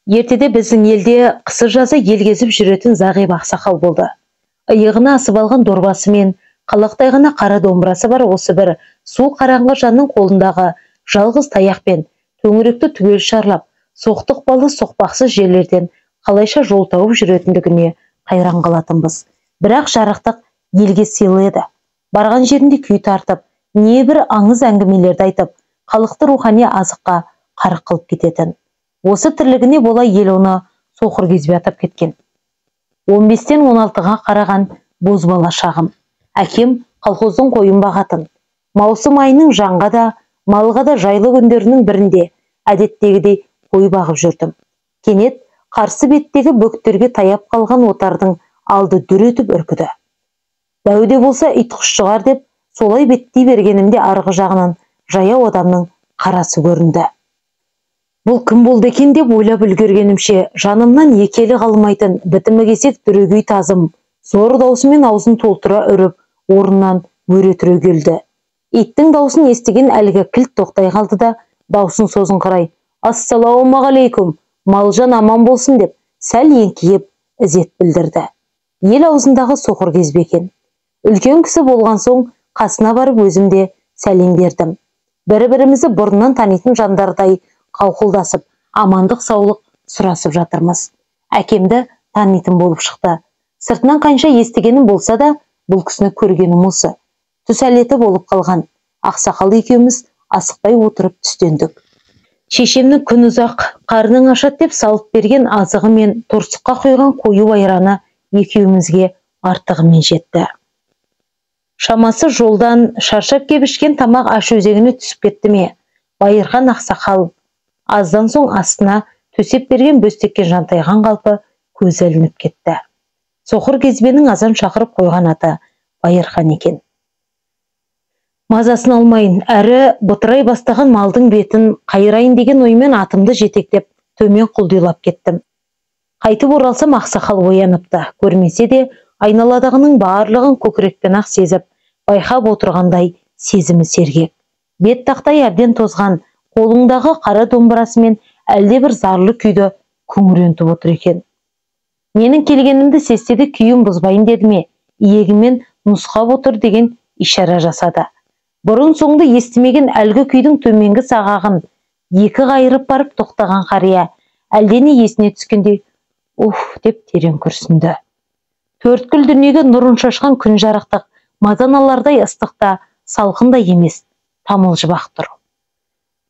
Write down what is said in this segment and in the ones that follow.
Ертеде біздің елде қысы жазы ел кезіп жүретін зағип ақсақал болды. Иығына асып алған дорбасы мен қалақтай ғана қара домбырасы бар осы бір су қараңғы жанның қолындағы жалғыз таяқпен төңіректі түгел шарлап, соқтықпалы соқпақсыз жерлерден қалайша жол тауып жүретіндігіне қайран қалатынбыз. Бірақ жарықтық елге сыйлы еді. Барған жерінде күй тартып, небір аңыз әңгімелерді айтып, халықты рухани азыққа қарық қылып кететін. Осы тірлігіне бола ел оны соқыр кезбе атап кеткен. 15-тен 16-ға қараған бозбала шағым. Әкем колхоздың қойын бағатын. Маусым айының жанға да, малға да жайлы күндерінің бірінде әдеттегідей қой бағып жүрдім. Кенет қарсы беттегі бөктерге таяп қалған отардың алды дүр етіп үркіді. Дәуде болса итқұс шығар деп, солай беттей бергенімде арғы жағынан жаяу адамның қарасы көрінді. Бұл кім болды екен деп ойлап үлгергенімше, жанымнан екелі қалмайтын бітімі кесек дүрегей тазым, зор даусымен аузын толтыра үріп, орнынан өре түрегелді. Иттің даусын естіген әлгі кілт тоқтай қалды да, даусын созыңқырай, «Ассалаумағалейкум, малжан аман болсын» деп, сәл еңкейіп, ізет білдірді. Ел аузындағы соқыр кезбе екен. Үлкен кісі болған соң, қасына барып өзімде сәлем бердім. Бір-бірімізді бұрыннан танитын жандардай қауқылдасып, амандық саулық сұрасып жатырмыз. Әкемді танитын болып шықты. Сыртынан қанша естігенім болса да, бұл кісіні көргенім осы. Түс әлеті болып қалған. Ақсақал екеуміз асықпай отырып түстендік. Шешемнің күн ұзақ, қарның ашат деп салып берген азығы мен торсыққа құйған қою айраны екеумізге артығымен жетті. Шамасы жолдан шаршап кебішкен тамақ аш өзегіне түсіп кетті ме? Байырхан ақсақал аздан соң астына төсеп берген бөстекке жантайған қалпы көзі ілініп кетті. Соқыр кезбенің азан шақырып қойған аты Байырхан екен. Мазасын алмайын, әрі бұтырай бастаған малдың бетін қайырайын деген оймен атымды жетектеп төмен құлдилап кеттім. Қайтып оралсам ақсақал ояныпты. Көрмесе де айналадағының барлығын көкірекпен ақ сезіп, байқап отырғандай сезімі сергек. Бет тақтай әбден тозған, қолыңдағы қара домбырасымен әлде бір зарлы күйді күңірентіп отыр екен. Менің келгенімді сезсе де күйін бұзбайын деді ме, иегімен нұсқап отыр деген ишара жасады. Бұрын соңды естімеген әлгі күйдің төменгі сағағын екі қайырып барып тоқтаған қария әлдене есіне түскендей «Уф» деп терең күрсінді. Төрткүл дүниеге нұрын шашқан күн жарықтық, мазаналардай ыстықта, салқында емес, тамылжып ақ тұр.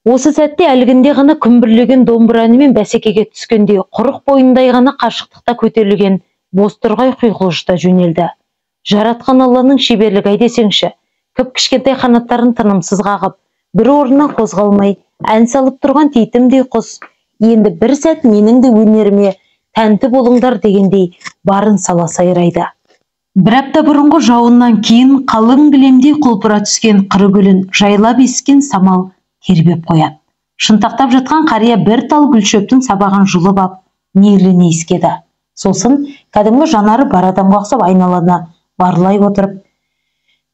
Осы сәтте әлгінде ғана күмбірлеген домбыранымен бәсекеге түскенде, құрық бойындай ғана қашықтықта көтерілген бозторғай құйқылжыта жөнелді. Жаратқан Алланың шеберлігі ай десеңші, кіп-кішкентай қанаттарын тынымсыз қағып, бір орнынан қозғалмай, ән салып тұрған титімдей құс, енді бір сәт менің де өнеріме тәнті болыңдар дегендей барын сала сайрайды. Бір апта бұрынғы жауыннан кейін қалың кілемдей құлпыра түскен қыры гүлін жайлап ескен самал тербеп қояды. Шынтақтап жатқан қария бір тал гүлшөптің сабағын жұлып ап, мейірлене иіскеді. Сосын кәдімгі жанары бар адамға ұқсап айналаны барлай отырып,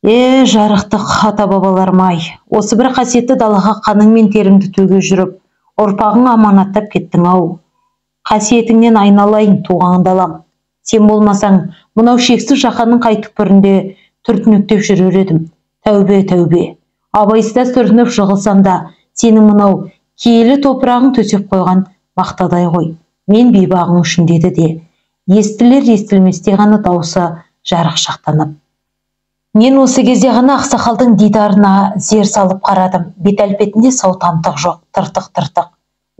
жарықтық ата-бабаларым ай, осы бір қасиетті далаға қаның мен теріңді төге жүріп, ұрпағың аманаттап кеттің ау. Қасиетіңнен айналайын туған далам. Сен болмасаң, мынау шексіз жаһанның қай түкпірінде түртінектеп жүрер едім. Тәубе, тәубе. Абайсызда сүрініп жығылсам да, сенің мынау киелі топырағың төсеп қойған мақтадай ғой. Мен бейбағың үшін деді де, естілер естілместе ғана даусы жарық шақтанып. Мен осы кезде ғана ақсақалдың дидарына зер салып қарадым. Бет әлпетінде сау тамтық жоқ, тыртық-тыртық.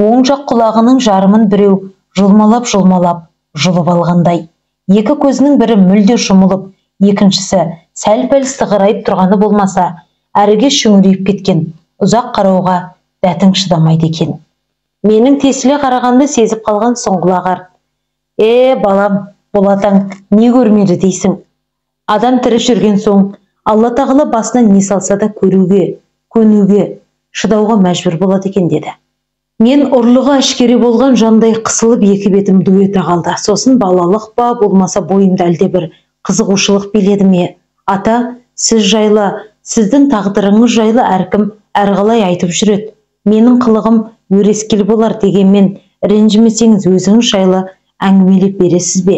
Оң жақ құлағының жарымын біреу жұлмалап жұлып алғандай. Екі көзінің бірі мүлде жұмылып, екіншісі сәл-пәл сығырайып тұрғаны болмаса, әріге шүңірейіп кеткен. Ұзақ қарауға дәтің шыдамайды екен. Менің тесіле қарағанды сезіп қалған сұңғылағар. Балам, болатаң не көрмеді дейсің? Адам тірі жүрген соң, Алла тағала басына не салса да көруге, көнуге, шыдауға мәжбүр болады екен деді. Мен ұрлығы әшкере болған жандай қысылып екі бетім ду ете қалды. Сосын балалық ба, болмаса бойымда әлде бір қызығушылық биледі ме? Ата, сіз жайлы, сіздің тағдырыңыз жайлы әркім әрқалай айтып жүреді. Менің қылығым өрескел болар дегенмен ренжімесеңіз өзіңіз жайлы әңгімелеп бересіз бе?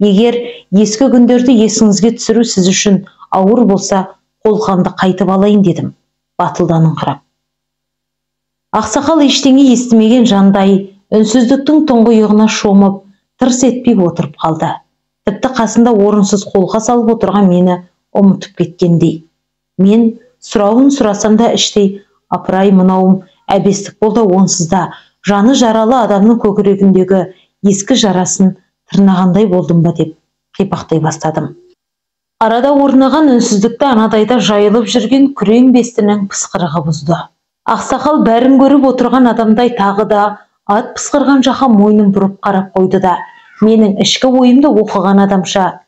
Егер ескі күндерді есіңізге түсіру сіз үшін ауыр болса, қолқамды қайтып алайын дедім, батылданыңқырап. Ақсақал ештеңе естімеген жандай үнсіздіктің тұңғиығына шомып, тырс етпей отырып қалды. Тіпті қасында орынсыз қолға салып отырған мені ұмытып кеткендей. Мен сұрауын сұрасам да іштей, апырай, мынауым әбестік болды, онсыз да жаны жаралы адамның көкірегіндегі ескі жарасын тырнағандай болдым ба деп қипақтай бастадым. Арада орнаған үнсіздікті анадайда жайылып жүрген күрең бестінің пысқырығы бұзды. Ақсақал бәрін көріп отырған адамдай тағы да ат пысқырған жаққа мойнын бұрып қарап қойды да, менің ішкі ойымды оқыған адамша: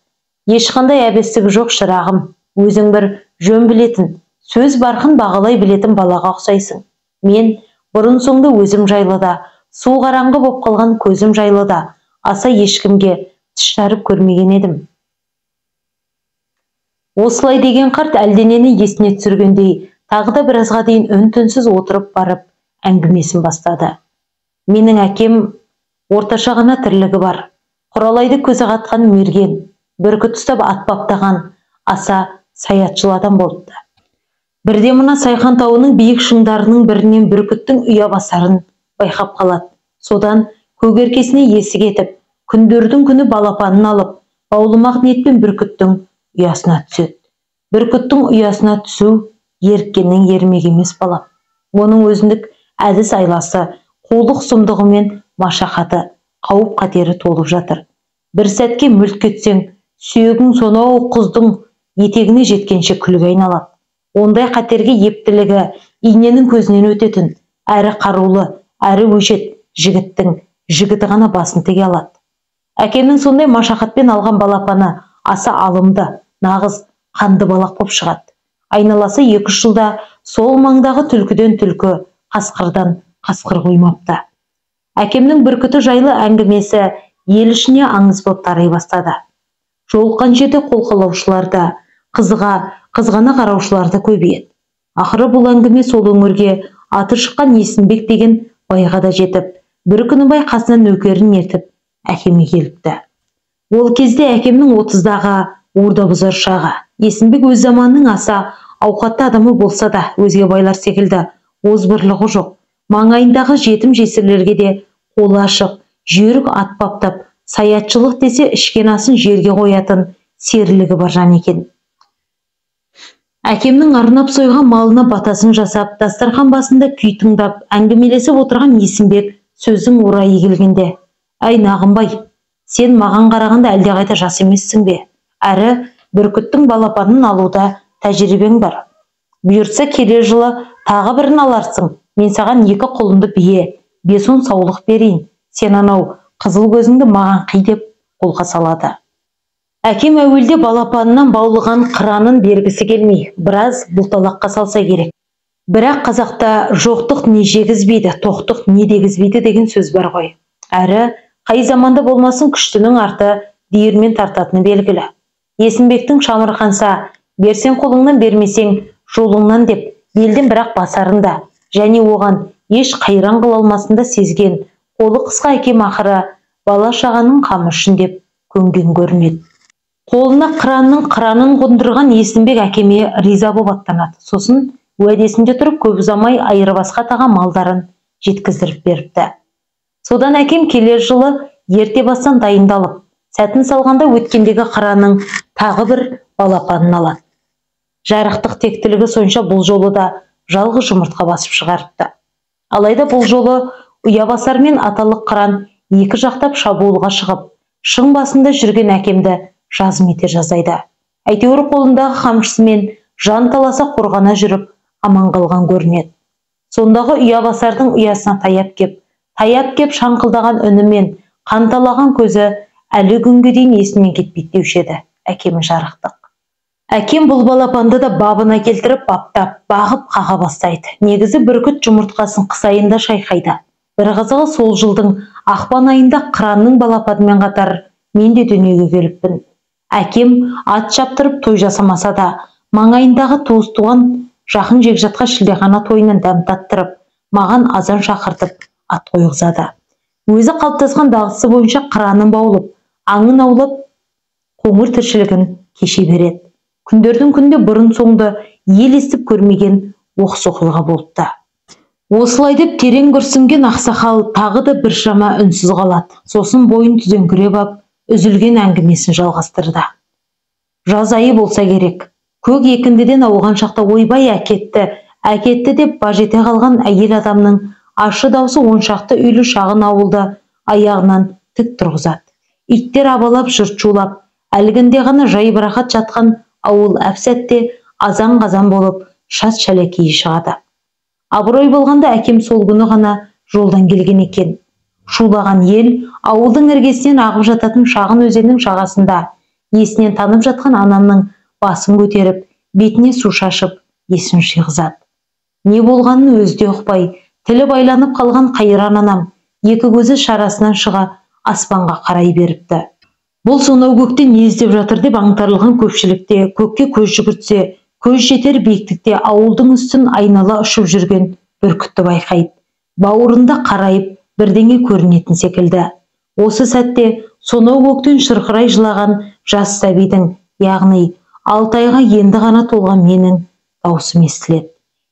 ешқандай әбестігі жоқ шырағым, өзің бір жөн білетін, сөз барқын бағалай білетін балаға ұқсайсың. Мен бұрын соңды өзім жайлы да, су қараңғы боп қалған көзім жайлы да аса ешкімге тіс жарып көрмеген едім. Осылай деген қарт әлденені есіне түсіргендей, тағы да біразға дейін үн-түнсіз отырып барып әңгімесін бастады. Менің әкем орташа ғана тірлігі бар. Құралайды көзі қатқан мерген, бүркіт ұстап ат баптаған аса саятшыл адам болыпты. Бірде мына Сайхан тауының биік шыңдарының бірінен бүркіттің ұя басарын байқап қалады. Содан көгеркесіне есі кетіп, күндердің күні балапанын алып, баулымақ ниетпен бүркіттің ұясына түседі. Бүркіттің ұясына түсу еріккеннің ермек емес балам. Оның өзіндік әдіс айласы, қулық сұмдығы мен машақаты, қауіп қатері толып жатыр. Бір сәтке мүлт кетсең, сүйегің сонау құздың етегіне жеткенше күлге айналады. Ондай қатерге ептілігі иненің көзінен өтетін, әрі қарулы, әрі өжет жігіттің жігіті ғана басын теге алады. Әкемнің сондай машақатпен алған балапаны аса алымды, нағыз қанды балақ боп шығады. Айналасы 2-3 жылда сол маңдағы түлкіден түлкі, қасқырдан қасқыр қоймапты. Әкемнің бүркіті жайлы әңгімесі ел ішіне аңыз боп тарай бастады. Жолыққан жерде қолқалаушылар да, қызғана қараушылар да көбейеді. Ақыры бұл әңгіме сол өңірге аты шыққан Есімбек деген байға да жетіп, бір күні бай қасынан нөкерін ертіп әкеме келіпті. Ол кезде әкемнің 30-дағы орда бұзар шағы. Есімбек өз заманының аса ауқатты адамы болса да, өзге байлар секілді озбырлығы жоқ. Маңайындағы жетім жесірлерге де қолы ашық, жүйрік ат баптап, саятшылық десе ішкен асын жерге қоятын серілігі бар жан екен. Әкемнің арнап сойған малына батасын жасап, дастархан басында күй тыңдап, әңгімелесіп отырған Есімбек сөздің орайы келгенде: «Ай Нағымбай, сен маған қарағанда әлдеқайда жас емессің бе? Әрі бүркіттің балапанын алуда тәжірибең бар. Бұйыртса келер жылы тағы бірін аларсың. Мен саған 2 құлынды бие, 5-10 саулық берейін. Сен анау қызыл көзіңді маған қи» деп қолға салады. Әкем әуелде балапанынан баулыған қыранын бергісі келмей, біраз бұлталаққа салса керек. Бірақ қазақта жоқтық не жегізбейді, тоқтық не дегізбейді деген сөз бар ғой. Әрі қай заманда болмасын күштінің арты диірмен тартатыны белгілі. Есімбектің шамырқанса, берсең қолыңнан, бермесең жолыңнан деп белден бірақ басарында, және оған еш қайран қыла алмасында сезген қолы қысқа әкем ақыры бала шағаның қамы үшін деп көнген көрінеді. Қолына қыранын қондырған Есімбек әкеме риза боп аттанады. Сосын уәдесінде тұрып көп ұзамай айырбасқа таған малдарын жеткіздіріп беріпті. Содан әкем келер жылы ерте бастан дайындалып, сәтін салғанда өткендегі қыранның тағы бір балапанын алады. Жарықтық тектілігі сонша бұл жолы да жалғыз жұмыртқа басып шығарыпты. Алайда бұл жолы ұябасар мен аталық қыран 2 жақтап шабуылға шығып, шың басында жүрген әкемді жазым ете жаздайды. Әйтеуір қолындағы қамшысымен жан таласа қорғана жүріп аман қалған көрінеді. Сондағы ұябасардың ұясына таяп кеп шаңқылдаған үнімен қанталаған көзі әлі күнге дейін есінен кетпейді деуші еді әкем жарықтық. Әкем бұл балапанды да бабына келтіріп баптап, бағып қаға бастайды. Негізі бүркіт жұмыртқасын қыс айында шайқайды. Бір қызығы сол жылдың ақпан айында қыранның балапанымен қатар мен де дүниеге келіппін. Әкем ат шаптырып той жасамаса да, маңайындағы туыс туған жақын жекжатқа шілдехана тойынан дәм таттырып, маған азан шақыртып ат қойғызады. Өзі қалыптасқан дағдысы бойынша қыранын баулып, аңын аулап, қоңыр тіршілігін кеше береді. Күндердің күнде бұрын соңды ел естіп көрмеген оқыс оқиға болыпты. Осылай деп терең күрсінген ақсақал тағы да біршама үнсіз қалады. Сосын бойын түзеңкіреп ап, үзілген әңгімесін жалғастырды. Жаз айы болса керек. Көк екіндіден ауған шақта ойбай әкетті деп баж ете қалған әйел адамның ащы даусы оншақты үйлі шағын ауылды аяғынан тік тұрғызады. Иттер абалап, жұрт шулап, әлгінде ғана жайбарақат жатқан ауыл әп-сәтте азан-қазан болып шат шәлекейі шығады. Абырой болғанда әкем сол күні ғана жолдан келген екен. Шулаған ел ауылдың іргесінен ағып жататын шағын өзеннің жағасында есінен танып жатқан анамның басын көтеріп, бетіне су шашып, есін жиғызады. Не болғанын өзі де ұқпай, тілі байланып қалған қайран анам екі көзі шарасынан шыға аспанға қарай беріпті. Бұл сонау көкте не іздеп жатыр деп аңтарылған көпшілікте көкке көз жүгіртсе, көз жетер биіктікте ауылдың үстін айнала ұшып жүрген бүркітті байқайды. Бауырында қарайып бірдеңе көрінетін секілді. Осы сәтте сонау көктен шырқырай жылаған жас сәбидің, яғни 6 айға енді ғана толған менің даусым естіледі.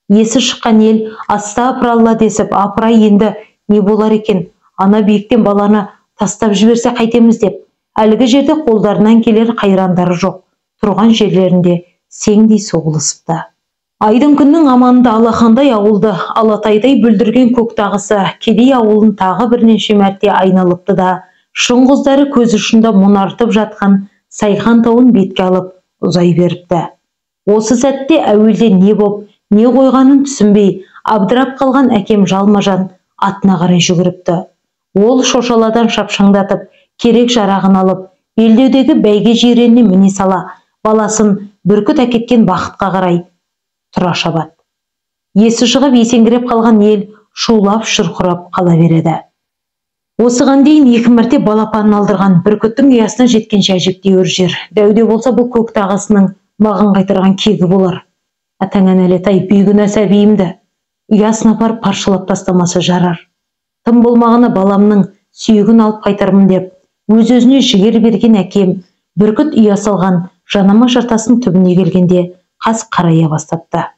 Есі шыққан ел астапыралла десіп, апырай енді не болар екен, ана биіктен баланы тастап жіберсе қайтеміз деп, әлгі жерде қолдарынан келер қайрандары жоқ, тұрған жерлерінде сеңдей соғылысыпты. Айдың күннің аманында алақандай ауылды алатайдай бүлдірген көк тағысы кедей ауылын тағы бірнеше мәрте айналыпты да, шыңғыздары көз ұшында мұнартып жатқан Сайхан тауын бетке алып ұзай беріпті. Осы сәтте әуелде не боп, не қойғанын түсінбей, абдырап қалған әкем жалма-жан атына қарай жүгіріпті. Ол шошаладан шапшаңдатып, керек жарағын алып, белдеудегі бәйге жиреніне міне сала, баласын бүркіт әкеткен бақытқа қарай тұра шабады. Есі шығып есеңгіреп қалған ел шулап шұрқырап қала береді. Осыған дейін 2 мәрте балапанын алдырған бүркіттің ұясына жеткенше әжептәуір жер. Дәуде болса бұл көк тағысының маған қайтарған кегі болар. Атаңа нәлет-ай, бүйгүнә сәбиімді ұясына апарып паршалап тастамаса жарар. Тым болмағаны баламның сүйегін алып қайтармын деп, өз-өзіне жігер берген әкем бүркіт ұя салған жанама жартастың түбіне келгенде қас қарая бастапты.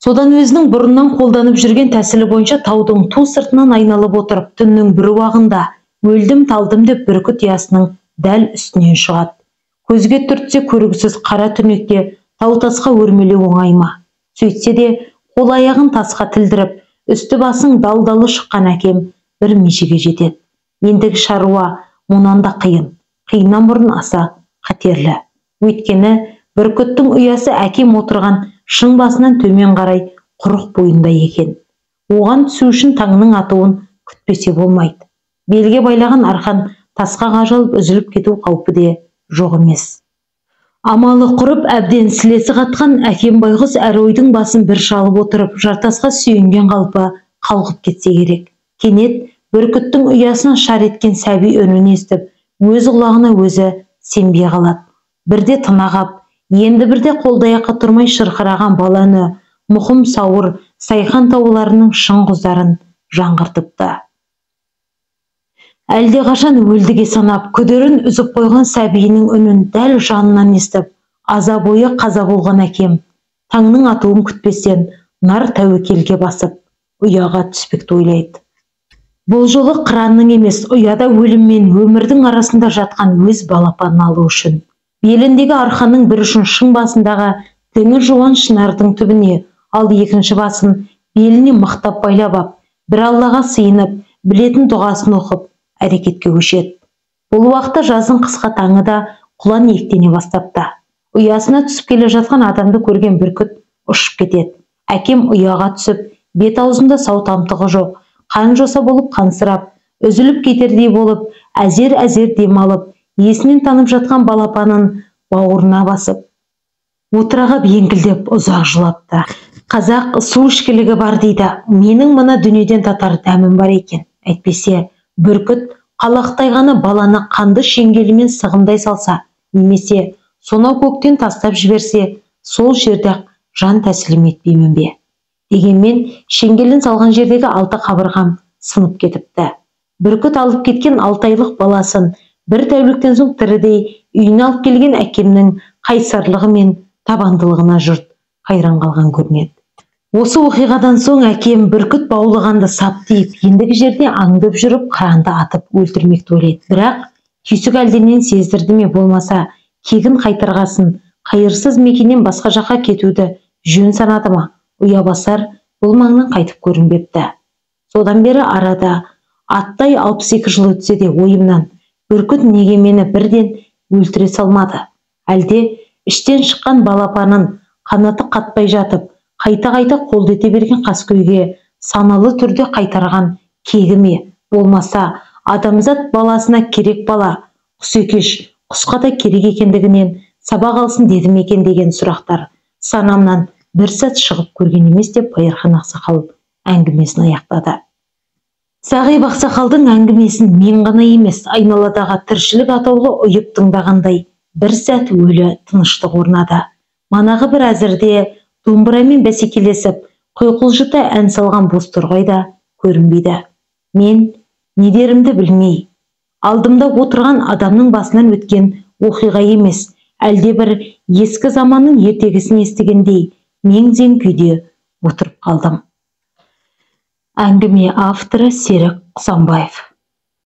Содан өзінің бұрыннан қолданып жүрген тәсілі бойынша таудың ту сыртынан айналып отырып, түннің бір уағында өлдім талдым деп бүркіт ұясының дәл үстінен шығады. Көзге түртсе көргісіз қара түнекте тау тасқа өрмелеу оңай ма? Сөйтсе де қол аяғын тасқа тілдіріп, үсті басың дал-далы шыққан әкем бір межеге жетеді. Ендігі шаруа мұнан да қиын, қиыннан бұрын аса қатерлі. Өйткені бүркіттің ұясы әкем отырған шың басынан төмен қарай құрық бойында екен. Оған түсу үшін таңның атуын күтпесе болмайды. Белге байлаған арқан тасқа қажалып үзіліп кету қаупі де жоқ емес. Амалы құрып әбден сілесі қатқан әкем байғұс әр ойдың басын бір шалып отырып, жартасқа сүйенген қалпы қалғып кетсе керек. Кенет бүркіттің ұясынан шар еткен сәби үнін естіп, өз құлағына өзі сенбей қалады. Бірде тына қап, енді бірде қолдаяққа тұрмай шырқыраған баланы мұқым сауыр Сайхан тауларының шыңғыздарын жаңғыртыпты. Әлде қашан өлдіге санап, күдерін үзіп қойған сәбиінің үнін дәл жанынан естіп, аза бойы қаза болған әкем таңның атуын күтпестен нар тәуекелге басып, ұяға түспекті ойлайды. Бұл жолы қыранның емес, ұяда өлім мен өмірдің арасында жатқан өз балапанын алу үшін. Беліндегі арқанның бір ұшын шың басындағы теңіз жуан шынардың түбіне, ал екінші басын беліне мықтап байлап ап, бір Аллаға сыйынып, білетін дұғасын оқып, әрекетке көшеді. Бұл уақытта жаздың қысқа таңы да құлан ектене бастапты. Ұясына түсіп келе жатқан адамды көрген бүркіт ұшып кетеді. Әкем ұяға түсіп, бет аузында сау тамтығы жоқ, қан жоса болып қансырап, үзіліп кетердей болып, әзер-әзер демалып, есінен танып жатқан балапанын бауырына басып, отырағап еңкілдеп ұзақ жылапты. Қазақ су ішкілігі бар дейді, менің мына дүниеден татар дәмім бар екен. Әйтпесе, бүркіт қалақтайғаны баланы қанды шеңгелімен сығымдай салса, немесе сонау көктен тастап жіберсе, сол жерде жан тәсілім етпеймін бе? Дегенмен, шеңгелін салған жердегі 6 қабырғам сынып кетіпті. Бүркіт алып кеткен 6 айлық баласын бір тәуліктен соң тірідей үйіне алып келген әкемнің қайсарлығы мен табандылығына жұрт қайран қалған көрінеді. Осы оқиғадан соң әкем бүркіт баулығанды сап дейіп, ендігі жерде аңдып жүріп, қыранды атып өлтірмекті ойлайды. Бірақ түйсік әлденен сездірді ме, болмаса кегін қайтарғасын, қайырсыз мекеннен басқа жаққа кетуді жөн санады ма, ұябасар бұл маңнан қайтып көрінбепті. Содан бері арада аттай 62 жыл өтсе де ойымнан бүркіт неге мені бірден өлтіре салмады? Әлде іштен шыққан балапанын қанаты қатпай жатып, қайта-қайта қолды ете берген қаскөйге саналы түрде қайтарған кегі ме? Болмаса адамзат баласына керек бала, құсекеш құсқа да керек екендігінен сабақ алсын деді ме екен деген сұрақтар санамнан бір сәт шығып көрген емес деп Байырхан ақсақал әңгімесін аяқтады. Зағип ақсақалдың әңгімесін мен ғана емес, айналадағы тіршілік атаулы ұйып тыңдағандай бір сәт өлі тыныштық орнады. Манағы бір әзірде домбырамен бәсекелесіп, құйқылжыта ән салған бозторғай да көрінбейді. Мен не дерімді білмей, алдымда отырған адамның басынан өткен оқиға емес, әлде бір ескі заманның ертегісін естігендей мең-зең күйде отырып қалдым. Әңгіме авторы Серік Құсанбаев.